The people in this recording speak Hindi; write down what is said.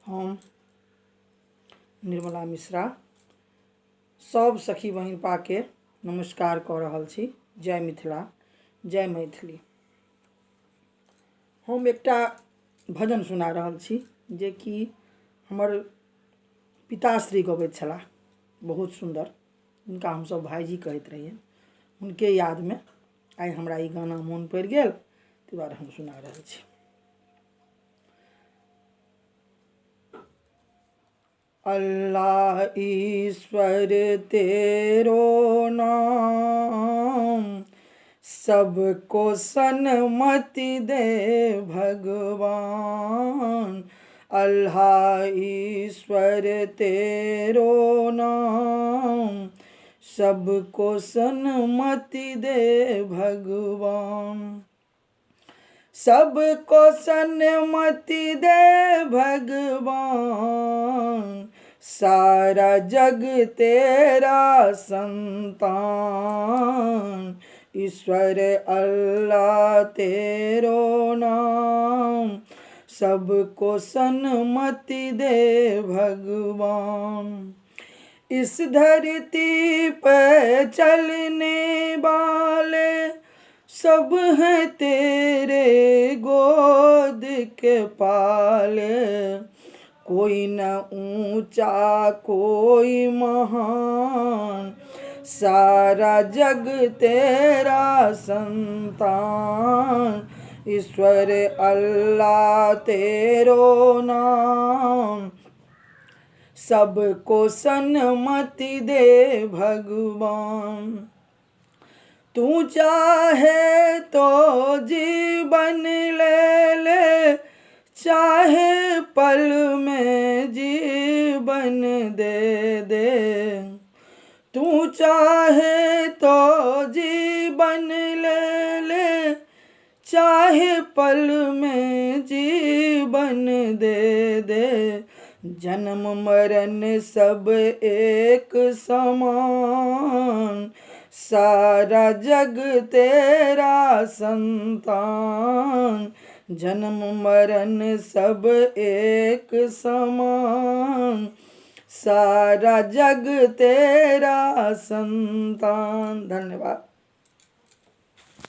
हम निर्मला मिश्रा सब सखी बहिन पाके नमस्कार कऽ रहल छी। जय मिथिला, जय मैथिली। हम एकटा भजन सुना रहल छी जे कि हमर पिताश्री गबैत छलाह, बहुत सुंदर। हुनका हमसब भाईजी कहैत रहिए। हुनके याद में आइ हमरा ई गाना मोन पड़ि गेल, ताहि दुआरे हम सुना रहल छी। अल्लाह ईश्वर तेरो नाम, सबको सन्मति दे भगवान। अल्लाह ईश्वर तेरो नाम, सबको सन्मति दे भगवान। सबको सन्मति दे भगवान, सारा जग तेरा संतान। ईश्वर अल्लाह तेरो नाम, सबको सन्मति दे भगवान। इस धरती पे चलने वाले सब हैं तेरे गोद के पाले। कोई न ऊंचा कोई महान, सारा जग तेरा संतान। ईश्वर अल्लाह तेरो नाम, सबको सन्मति दे भगवान। तू चाहे तो जीवन ले ले, चाहे पल में जीवन दे दे। तू चाहे तो जीवन ले ले, चाहे पल में जीवन दे दे। जन्म मरण सब एक समान, सारा जग तेरा संतान। जन्म मरण सब एक समान, सारा जग तेरा संतान। धन्यवाद।